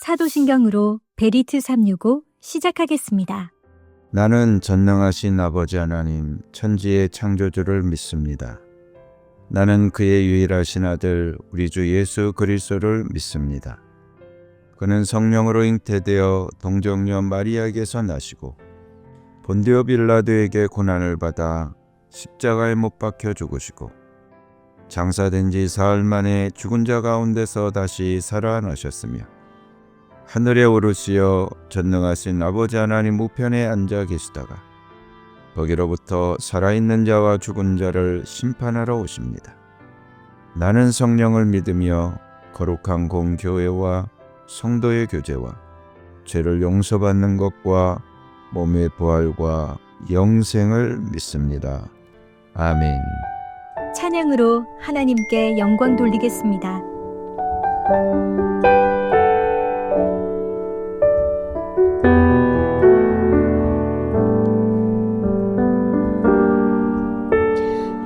사도신경으로 베리트 365 시작하겠습니다. 나는 전능하신 아버지 하나님 천지의 창조주를 믿습니다. 나는 그의 유일하신 아들 우리 주 예수 그리스도를 믿습니다. 그는 성령으로 잉태되어 동정녀 마리아에게서 나시고 본디오 빌라도에게 고난을 받아 십자가에 못 박혀 죽으시고 장사된 지 사흘 만에 죽은 자 가운데서 다시 살아나셨으며 하늘에 오르시어 전능하신 아버지 하나님 우편에 앉아 계시다가 거기로부터 살아있는 자와 죽은 자를 심판하러 오십니다. 나는 성령을 믿으며 거룩한 공교회와 성도의 교제와 죄를 용서받는 것과 몸의 부활과 영생을 믿습니다. 아멘. 찬양으로 하나님께 영광 돌리겠습니다.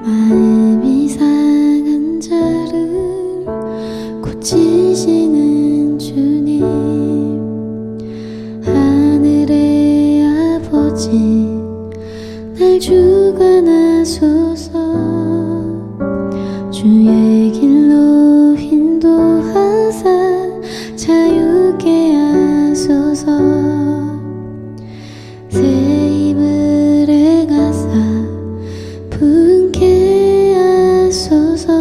마음이 상한 자를 고치시는 주님, 하늘의 아버지 날 주관하소서. 주의 길로 인도하사 자유케 하소서. 새 힘을 행하사 분케 하소서.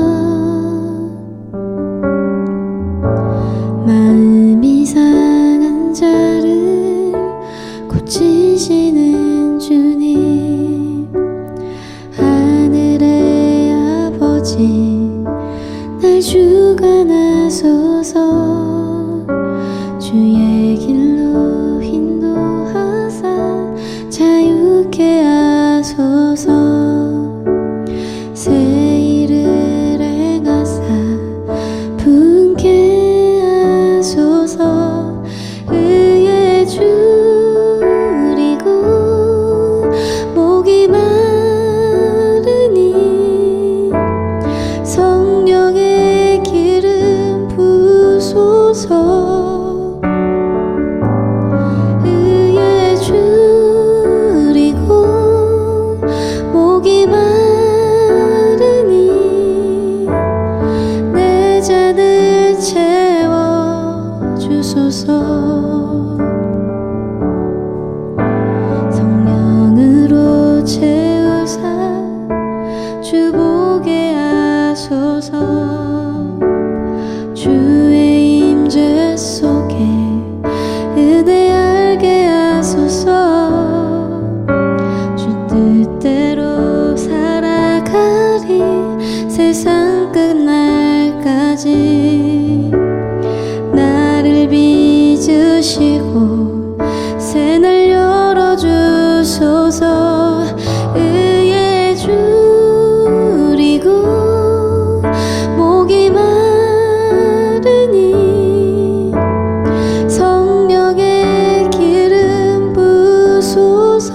마음이 상한 자를 고치시는 주님, 하늘의 아버지 날 주관하소서. 주의 길로 인도하사 자유케 하소서. 새 일을 행하사 분케 하소서. 의에 줄이고 목이 마르니 성령의 기름 부소서. 의에 줄이고 목이 마르니 내 잔을 채워 주소서. 성령으로 채우사 주보게 하소서. 주의 임재 속에 은혜 알게 하소서. 주 뜻대로 살아가리 세상 끝날까지. 나를 빚으시고 새날 열어주소서. 의에 줄이고 목이 마르니 성령의 기름 부소서.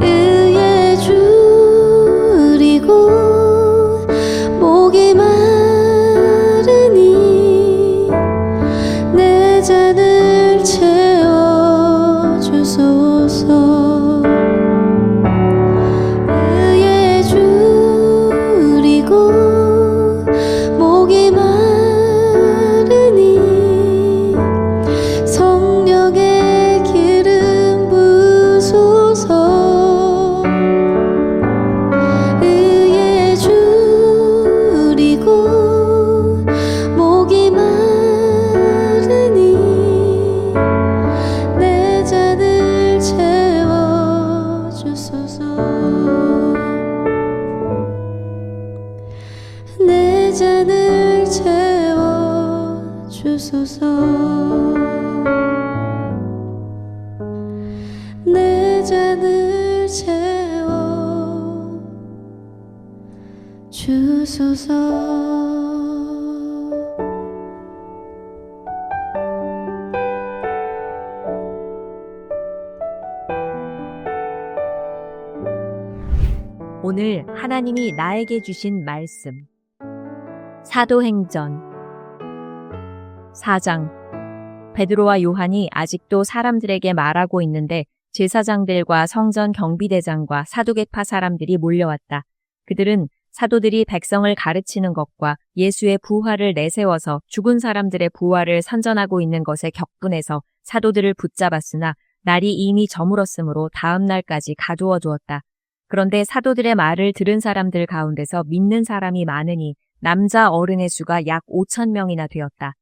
의에 줄이고 목이 마르니 내 잔을 채워 주소서. 의에 줄이고 목이 마르니 성령의 기름 부소서. 의에 줄이고 목이 마르니 내 잔을 채워 주소서. 내 잔을 채워 주소서. 내 잔을 채워 주소서. 오늘 하나님이 나에게 주신 말씀. 사도행전 4장. 베드로와 요한이 아직도 사람들에게 말하고 있는데 제사장들과 성전 경비대장과 사두개파 사람들이 몰려왔다. 그들은 사도들이 백성을 가르치는 것과 예수의 부활을 내세워서 죽은 사람들의 부활을 선전하고 있는 것에 격분해서 사도들을 붙잡았으나 날이 이미 저물었으므로 다음 날까지 가두어 두었다. 그런데 사도들의 말을 들은 사람들 가운데서 믿는 사람이 많으니 남자 어른의 수가 약 5,000명이나 되었다.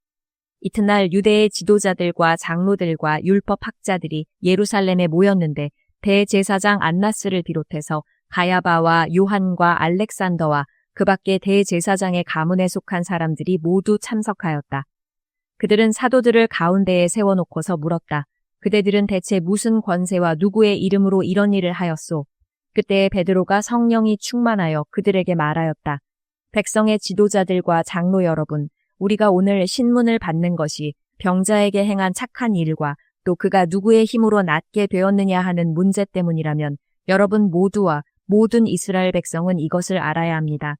이튿날 유대의 지도자들과 장로들과 율법학자들이 예루살렘에 모였는데 대제사장 안나스를 비롯해서 가야바와 요한과 알렉산더와 그 밖에 대제사장의 가문에 속한 사람들이 모두 참석하였다. 그들은 사도들을 가운데에 세워놓고서 물었다. 그대들은 대체 무슨 권세와 누구의 이름으로 이런 일을 하였소? 그때 베드로가 성령이 충만하여 그들에게 말하였다. 백성의 지도자들과 장로 여러분, 우리가 오늘 신문을 받는 것이 병자에게 행한 착한 일과 또 그가 누구의 힘으로 낫게 되었느냐 하는 문제 때문이라면 여러분 모두와 모든 이스라엘 백성은 이것을 알아야 합니다.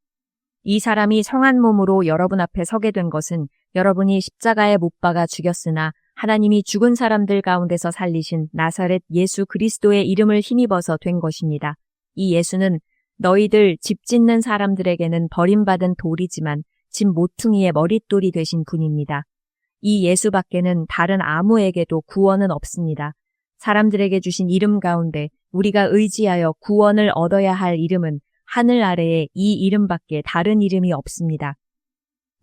이 사람이 성한 몸으로 여러분 앞에 서게 된 것은 여러분이 십자가에 못 박아 죽였으나 하나님이 죽은 사람들 가운데서 살리신 나사렛 예수 그리스도의 이름을 힘입어서 된 것입니다. 이 예수는 너희들 집 짓는 사람들에게는 버림받은 돌이지만 집 모퉁이의 머릿돌이 되신 분입니다. 이 예수 밖에는 다른 아무에게도 구원은 없습니다. 사람들에게 주신 이름 가운데 우리가 의지하여 구원을 얻어야 할 이름은 하늘 아래에 이 이름밖에 다른 이름이 없습니다.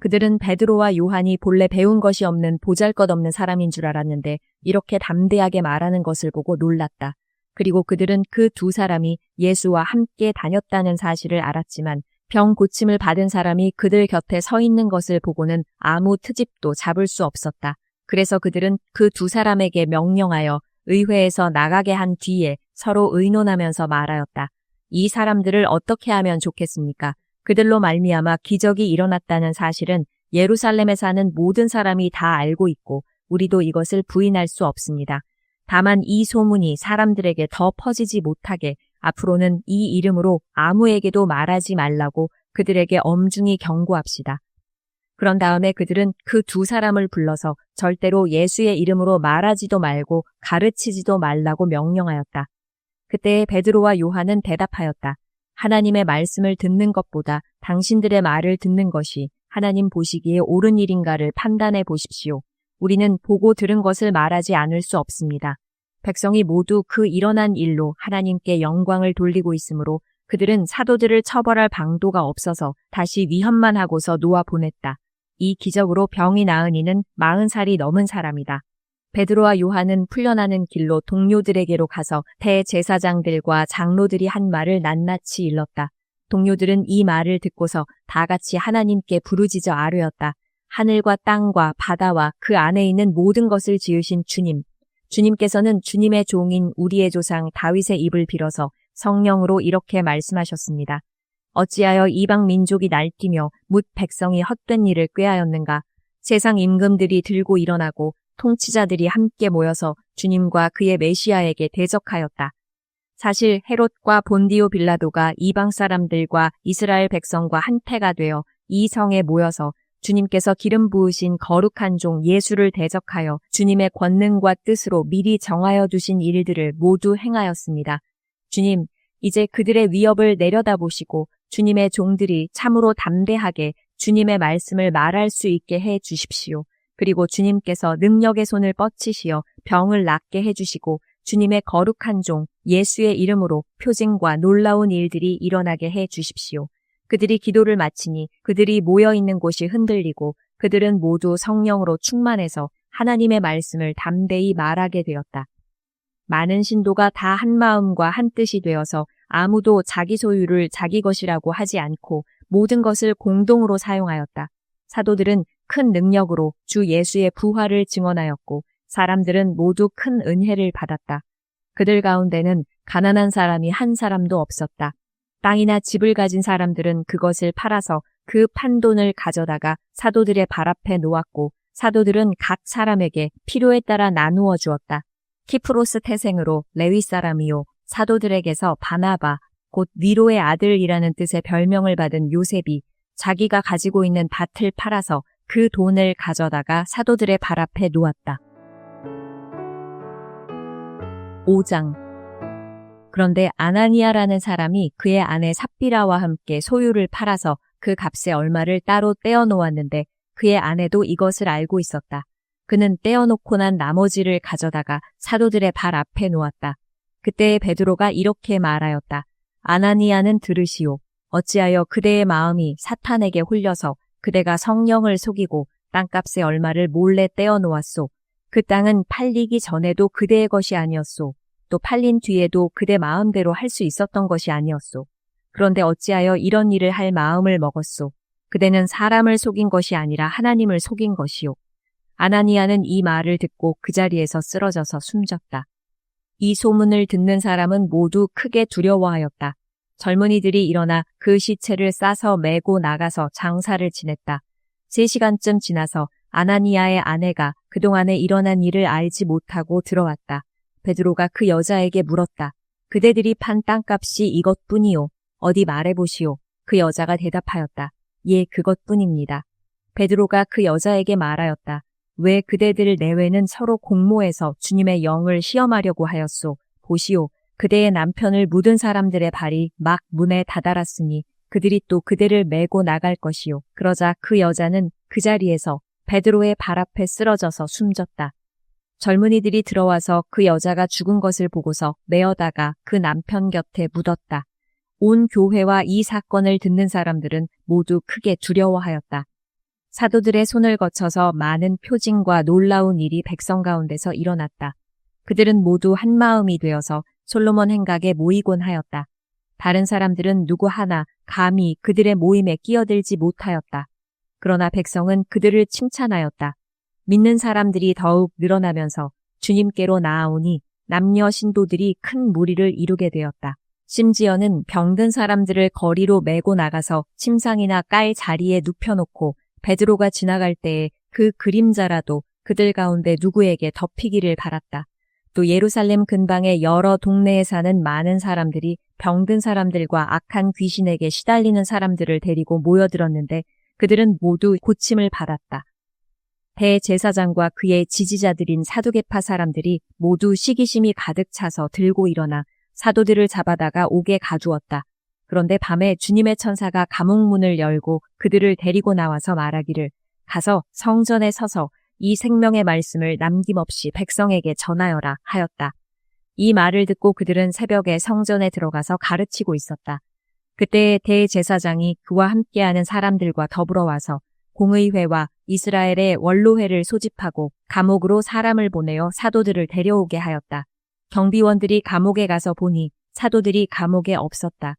그들은 베드로와 요한이 본래 배운 것이 없는 보잘것없는 사람인 줄 알았는데 이렇게 담대하게 말하는 것을 보고 놀랐다. 그리고 그들은 그 두 사람이 예수와 함께 다녔다는 사실을 알았지만 병 고침을 받은 사람이 그들 곁에 서 있는 것을 보고는 아무 트집도 잡을 수 없었다. 그래서 그들은 그 두 사람에게 명령하여 의회에서 나가게 한 뒤에 서로 의논하면서 말하였다. 이 사람들을 어떻게 하면 좋겠습니까? 그들로 말미암아 기적이 일어났다는 사실은 예루살렘에 사는 모든 사람이 다 알고 있고 우리도 이것을 부인할 수 없습니다. 다만 이 소문이 사람들에게 더 퍼지지 못하게 앞으로는 이 이름으로 아무에게도 말하지 말라고 그들에게 엄중히 경고합시다. 그런 다음에 그들은 그 두 사람을 불러서 절대로 예수의 이름으로 말하지도 말고 가르치지도 말라고 명령하였다. 그때 베드로와 요한은 대답하였다. 하나님의 말씀을 듣는 것보다 당신들의 말을 듣는 것이 하나님 보시기에 옳은 일인가를 판단해 보십시오. 우리는 보고 들은 것을 말하지 않을 수 없습니다. 백성이 모두 그 일어난 일로 하나님께 영광을 돌리고 있으므로 그들은 사도들을 처벌할 방도가 없어서 다시 위협만 하고서 놓아 보냈다. 이 기적으로 병이 나은 이는 40살이 넘은 사람이다. 베드로와 요한은 풀려나는 길로 동료들에게로 가서 대제사장들과 장로들이 한 말을 낱낱이 일렀다. 동료들은 이 말을 듣고서 다 같이 하나님께 부르짖어 아뢰었다. 하늘과 땅과 바다와 그 안에 있는 모든 것을 지으신 주님, 주님께서는 주님의 종인 우리의 조상 다윗의 입을 빌어서 성령으로 이렇게 말씀하셨습니다. 어찌하여 이방 민족이 날뛰며 뭇 백성이 헛된 일을 꾀하였는가? 세상 임금들이 들고 일어나고 통치자들이 함께 모여서 주님과 그의 메시아에게 대적하였다. 사실 헤롯과 본디오 빌라도가 이방 사람들과 이스라엘 백성과 한패가 되어 이 성에 모여서 주님께서 기름 부으신 거룩한 종 예수를 대적하여 주님의 권능과 뜻으로 미리 정하여 두신 일들을 모두 행하였습니다. 주님, 이제 그들의 위협을 내려다보시고 주님의 종들이 참으로 담대하게 주님의 말씀을 말할 수 있게 해 주십시오. 그리고 주님께서 능력의 손을 뻗치시어 병을 낫게 해주시고 주님의 거룩한 종 예수의 이름으로 표징과 놀라운 일들이 일어나게 해 주십시오. 그들이 기도를 마치니 그들이 모여있는 곳이 흔들리고 그들은 모두 성령으로 충만해서 하나님의 말씀을 담대히 말하게 되었다. 많은 신도가 다 한 마음과 한 뜻이 되어서 아무도 자기 소유를 자기 것이라고 하지 않고 모든 것을 공동으로 사용하였다. 사도들은 큰 능력으로 주 예수의 부활을 증언하였고 사람들은 모두 큰 은혜를 받았다. 그들 가운데는 가난한 사람이 한 사람도 없었다. 땅이나 집을 가진 사람들은 그것을 팔아서 그 판돈을 가져다가 사도들의 발 앞에 놓았고 사도들은 각 사람에게 필요에 따라 나누어 주었다. 키프로스 태생으로 레위 사람이요 사도들에게서 바나바, 곧 니로의 아들이라는 뜻의 별명을 받은 요셉이 자기가 가지고 있는 밭을 팔아서 그 돈을 가져다가 사도들의 발 앞에 놓았다. 5장. 그런데 아나니아라는 사람이 그의 아내 삽비라와 함께 소유를 팔아서 그 값의 얼마를 따로 떼어 놓았는데 그의 아내도 이것을 알고 있었다. 그는 떼어놓고 난 나머지를 가져다가 사도들의 발 앞에 놓았다. 그때 베드로가 이렇게 말하였다. 아나니아는 들으시오. 어찌하여 그대의 마음이 사탄에게 홀려서 그대가 성령을 속이고 땅값의 얼마를 몰래 떼어 놓았소. 그 땅은 팔리기 전에도 그대의 것이 아니었소. 또 팔린 뒤에도 그대 마음대로 할 수 있었던 것이 아니었소. 그런데 어찌하여 이런 일을 할 마음을 먹었소. 그대는 사람을 속인 것이 아니라 하나님을 속인 것이오. 아나니아는 이 말을 듣고 그 자리에서 쓰러져서 숨졌다. 이 소문을 듣는 사람은 모두 크게 두려워하였다. 젊은이들이 일어나 그 시체를 싸서 메고 나가서 장사를 지냈다. 3시간쯤 지나서 아나니아의 아내가 그동안에 일어난 일을 알지 못하고 들어왔다. 베드로가 그 여자에게 물었다. 그대들이 판 땅값이 이것뿐이요. 어디 말해보시오. 그 여자가 대답하였다. 예, 그것뿐입니다. 베드로가 그 여자에게 말하였다. 왜 그대들 내외는 서로 공모해서 주님의 영을 시험하려고 하였소. 보시오. 그대의 남편을 묻은 사람들의 발이 막 문에 다다랐으니 그들이 또 그대를 메고 나갈 것이요. 그러자 그 여자는 그 자리에서 베드로의 발 앞에 쓰러져서 숨졌다. 젊은이들이 들어와서 그 여자가 죽은 것을 보고서 메어다가 그 남편 곁에 묻었다. 온 교회와 이 사건을 듣는 사람들은 모두 크게 두려워하였다. 사도들의 손을 거쳐서 많은 표징과 놀라운 일이 백성 가운데서 일어났다. 그들은 모두 한 마음이 되어서 솔로몬 행각에 모이곤 하였다. 다른 사람들은 누구 하나 감히 그들의 모임에 끼어들지 못하였다. 그러나 백성은 그들을 칭찬하였다. 믿는 사람들이 더욱 늘어나면서 주님께로 나아오니 남녀 신도들이 큰 무리를 이루게 되었다. 심지어는 병든 사람들을 거리로 메고 나가서 침상이나 깔 자리에 눕혀놓고 베드로가 지나갈 때에 그 그림자라도 그들 가운데 누구에게 덮이기를 바랐다. 또 예루살렘 근방의 여러 동네에 사는 많은 사람들이 병든 사람들과 악한 귀신에게 시달리는 사람들을 데리고 모여들었는데 그들은 모두 고침을 받았다. 대제사장과 그의 지지자들인 사두개파 사람들이 모두 시기심이 가득 차서 들고 일어나 사도들을 잡아다가 옥에 가두었다. 그런데 밤에 주님의 천사가 감옥문을 열고 그들을 데리고 나와서 말하기를 가서 성전에 서서 이 생명의 말씀을 남김없이 백성에게 전하여라 하였다. 이 말을 듣고 그들은 새벽에 성전에 들어가서 가르치고 있었다. 그때 대제사장이 그와 함께하는 사람들과 더불어 와서 공의회와 이스라엘의 원로회를 소집하고 감옥으로 사람을 보내어 사도들을 데려오게 하였다. 경비원들이 감옥에 가서 보니 사도들이 감옥에 없었다.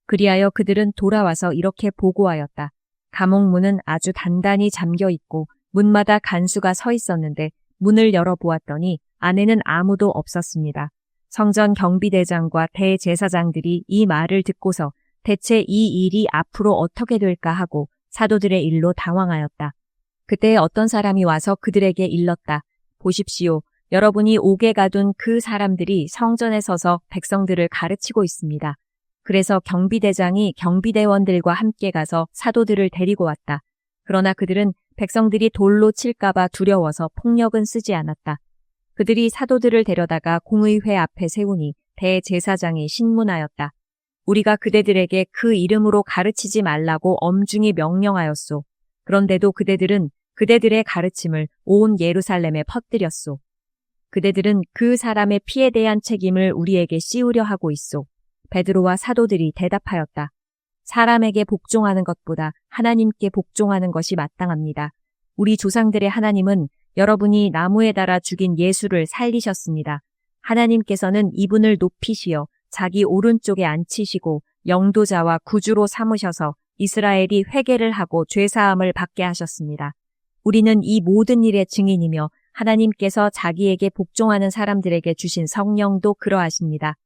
그리하여 그들은 돌아와서 이렇게 보고하였다. 감옥 문은 아주 단단히 잠겨 있고 문마다 간수가 서 있었는데 문을 열어보았더니 안에는 아무도 없었습니다. 성전 경비대장과 대제사장들이 이 말을 듣고서 대체 이 일이 앞으로 어떻게 될까 하고 사도들의 일로 당황하였다. 그때 어떤 사람이 와서 그들에게 일렀다. 보십시오. 여러분이 옥에 가둔 그 사람들이 성전에 서서 백성들을 가르치고 있습니다. 그래서 경비대장이 경비대원들과 함께 가서 사도들을 데리고 왔다. 그러나 그들은 백성들이 돌로 칠까봐 두려워서 폭력은 쓰지 않았다. 그들이 사도들을 데려다가 공의회 앞에 세우니 대제사장이 신문하였다. 우리가 그대들에게 그 이름으로 가르치지 말라고 엄중히 명령하였소. 그런데도 그대들은 그대들의 가르침을 온 예루살렘에 퍼뜨렸소. 그대들은 그 사람의 피에 대한 책임을 우리에게 씌우려 하고 있소. 베드로와 사도들이 대답하였다. 사람에게 복종하는 것보다 하나님께 복종하는 것이 마땅합니다. 우리 조상들의 하나님은 여러분이 나무에 달아 죽인 예수를 살리셨습니다. 하나님께서는 이분을 높이시어 자기 오른쪽에 앉히시고 영도자와 구주로 삼으셔서 이스라엘이 회개를 하고 죄사함을 받게 하셨습니다. 우리는 이 모든 일의 증인이며 하나님께서 자기에게 복종하는 사람들에게 주신 성령도 그러하십니다.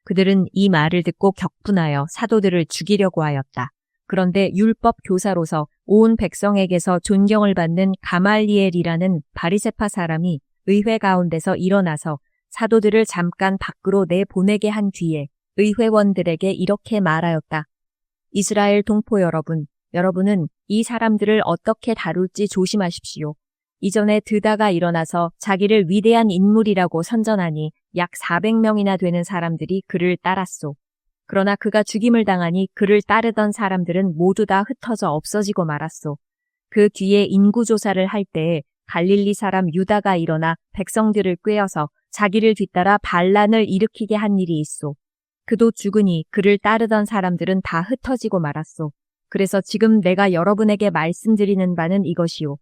그들은 이 말을 듣고 격분하여 사도들을 죽이려고 하였다. 그런데 율법 교사로서 온 백성에게서 존경을 받는 가말리엘이라는 바리새파 사람이 의회 가운데서 일어나서 사도들을 잠깐 밖으로 내보내게 한 뒤에 의회원들에게 이렇게 말하였다. 이스라엘 동포 여러분, 여러분은 이 사람들을 어떻게 다룰지 조심하십시오. 이전에 드다가 일어나서 자기를 위대한 인물이라고 선전하니 약 400명이나 되는 사람들이 그를 따랐소. 그러나 그가 죽임을 당하니 그를 따르던 사람들은 모두 다 흩어져 없어지고 말았소. 그 뒤에 인구조사를 할 때에 갈릴리 사람 유다가 일어나 백성들을 꾀어서 자기를 뒤따라 반란을 일으키게 한 일이 있소. 그도 죽으니 그를 따르던 사람들은 다 흩어지고 말았소. 그래서 지금 내가 여러분에게 말씀드리는 바는 이것이요.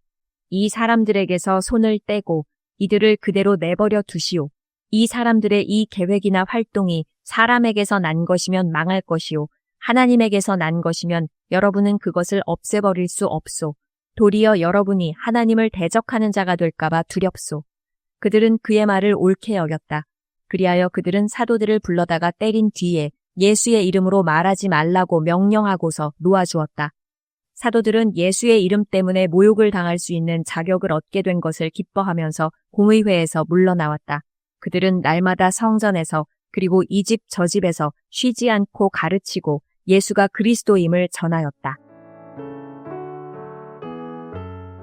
이 사람들에게서 손을 떼고 이들을 그대로 내버려 두시오. 이 사람들의 이 계획이나 활동이 사람에게서 난 것이면 망할 것이요. 하나님에게서 난 것이면 여러분은 그것을 없애버릴 수 없소. 도리어 여러분이 하나님을 대적하는 자가 될까봐 두렵소. 그들은 그의 말을 옳게 여겼다. 그리하여 그들은 사도들을 불러다가 때린 뒤에 예수의 이름으로 말하지 말라고 명령하고서 놓아주었다. 사도들은 예수의 이름 때문에 모욕을 당할 수 있는 자격을 얻게 된 것을 기뻐하면서 공의회에서 물러나왔다. 그들은 날마다 성전에서 그리고 이 집 저 집에서 쉬지 않고 가르치고 예수가 그리스도임을 전하였다.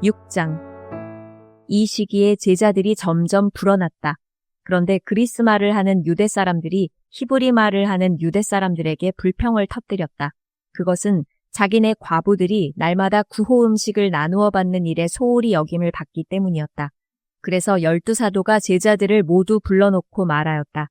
6장. 이 시기에 제자들이 점점 불어났다. 그런데 그리스 말을 하는 유대 사람들이 히브리 말을 하는 유대 사람들에게 불평을 터뜨렸다. 그것은 자기네 과부들이 날마다 구호 음식을 나누어 받는 일에 소홀히 여김을 받기 때문이었다. 그래서 12사도가 제자들을 모두 불러놓고 말하였다.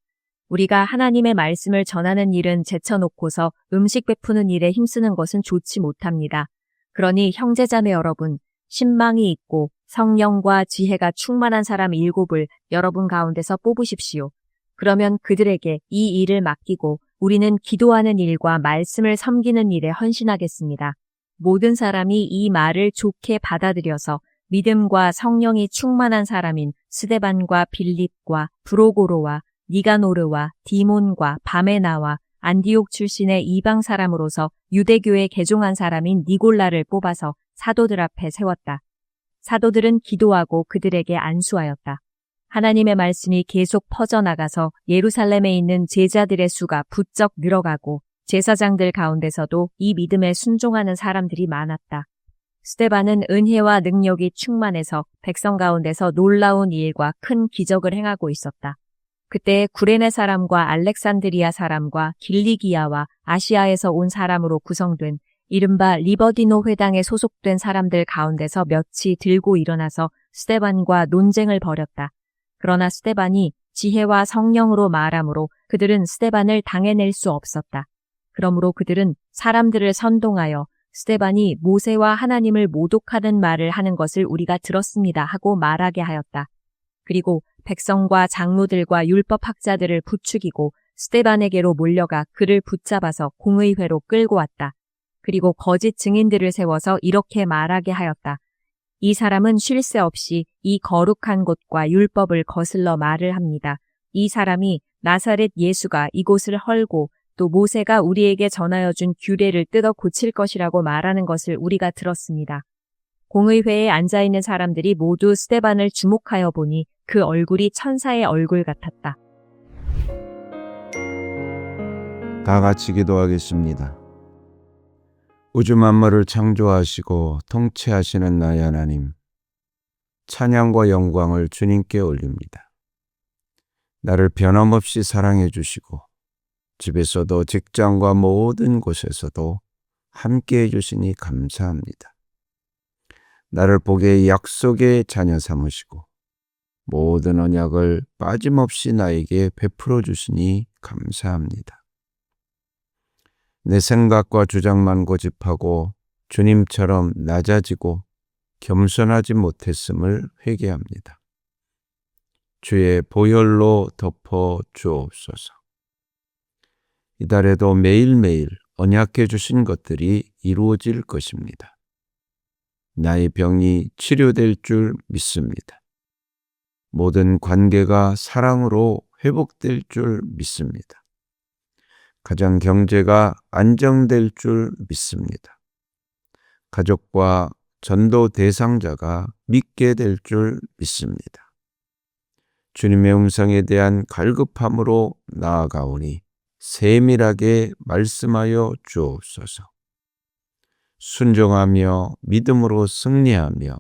우리가 하나님의 말씀을 전하는 일은 제쳐놓고서 음식 베푸는 일에 힘쓰는 것은 좋지 못합니다. 그러니 형제자매 여러분, 신망이 있고 성령과 지혜가 충만한 사람 7을 여러분 가운데서 뽑으십시오. 그러면 그들에게 이 일을 맡기고 우리는 기도하는 일과 말씀을 섬기는 일에 헌신하겠습니다. 모든 사람이 이 말을 좋게 받아들여서 믿음과 성령이 충만한 사람인 스데반과 빌립과 브로고로와 니가노르와 디몬과 바메나와 안디옥 출신의 이방 사람으로서 유대교에 개종한 사람인 니골라를 뽑아서 사도들 앞에 세웠다. 사도들은 기도하고 그들에게 안수하였다. 하나님의 말씀이 계속 퍼져나가서 예루살렘에 있는 제자들의 수가 부쩍 늘어가고 제사장들 가운데서도 이 믿음에 순종하는 사람들이 많았다. 스데반은 은혜와 능력이 충만해서 백성 가운데서 놀라운 일과 큰 기적을 행하고 있었다. 그때 구레네 사람과 알렉산드리아 사람과 길리기아와 아시아에서 온 사람으로 구성된 이른바 리버디노 회당에 소속된 사람들 가운데서 몇이 들고 일어나서 스데반과 논쟁을 벌였다. 그러나 스데반이 지혜와 성령으로 말하므로 그들은 스데반을 당해낼 수 없었다. 그러므로 그들은 사람들을 선동하여 스데반이 모세와 하나님을 모독하는 말을 하는 것을 우리가 들었습니다 하고 말하게 하였다. 그리고 백성과 장로들과 율법학자들을 부추기고 스데반에게로 몰려가 그를 붙잡아서 공의회로 끌고 왔다. 그리고 거짓 증인들을 세워서 이렇게 말하게 하였다. 이 사람은 쉴 새 없이 이 거룩한 곳과 율법을 거슬러 말을 합니다. 이 사람이 나사렛 예수가 이곳을 헐고 또 모세가 우리에게 전하여 준 규례를 뜯어 고칠 것이라고 말하는 것을 우리가 들었습니다. 공의회에 앉아있는 사람들이 모두 스데반을 주목하여 보니 그 얼굴이 천사의 얼굴 같았다. 다 같이 기도하겠습니다. 우주 만물을 창조하시고 통치하시는 나의 하나님, 찬양과 영광을 주님께 올립니다. 나를 변함없이 사랑해 주시고 집에서도 직장과 모든 곳에서도 함께해 주시니 감사합니다. 나를 복의 약속의 자녀 삼으시고 모든 언약을 빠짐없이 나에게 베풀어 주시니 감사합니다. 내 생각과 주장만 고집하고 주님처럼 낮아지고 겸손하지 못했음을 회개합니다. 주의 보혈로 덮어 주옵소서. 이달에도 매일매일 언약해 주신 것들이 이루어질 것입니다. 나의 병이 치료될 줄 믿습니다. 모든 관계가 사랑으로 회복될 줄 믿습니다. 가정 경제가 안정될 줄 믿습니다. 가족과 전도 대상자가 믿게 될 줄 믿습니다. 주님의 음성에 대한 갈급함으로 나아가오니 세밀하게 말씀하여 주옵소서. 순종하며 믿음으로 승리하며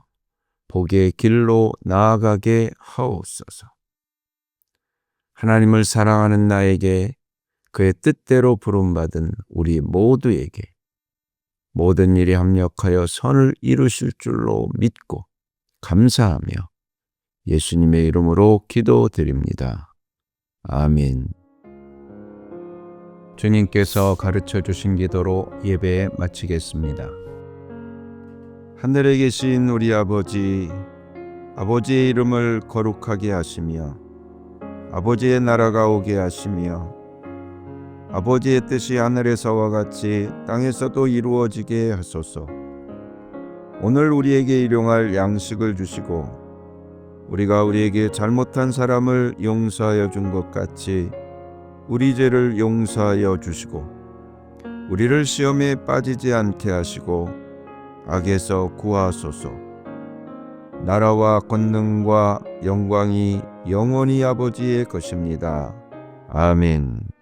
복의 길로 나아가게 하옵소서. 하나님을 사랑하는 나에게 그의 뜻대로 부름받은 우리 모두에게 모든 일이 합력하여 선을 이루실 줄로 믿고 감사하며 예수님의 이름으로 기도드립니다. 아멘. 주님께서 가르쳐 주신 기도로 예배 마치겠습니다. 하늘에 계신 우리 아버지, 아버지의 이름을 거룩하게 하시며 아버지의 나라가 오게 하시며 아버지의 뜻이 하늘에서와 같이 땅에서도 이루어지게 하소서. 오늘 우리에게 일용할 양식을 주시고 우리가 우리에게 잘못한 사람을 용서하여 준 것 같이 우리 죄를 용서하여 주시고 우리를 시험에 빠지지 않게 하시고 악에서 구하소서. 나라와 권능과 영광이 영원히 아버지의 것입니다. 아멘.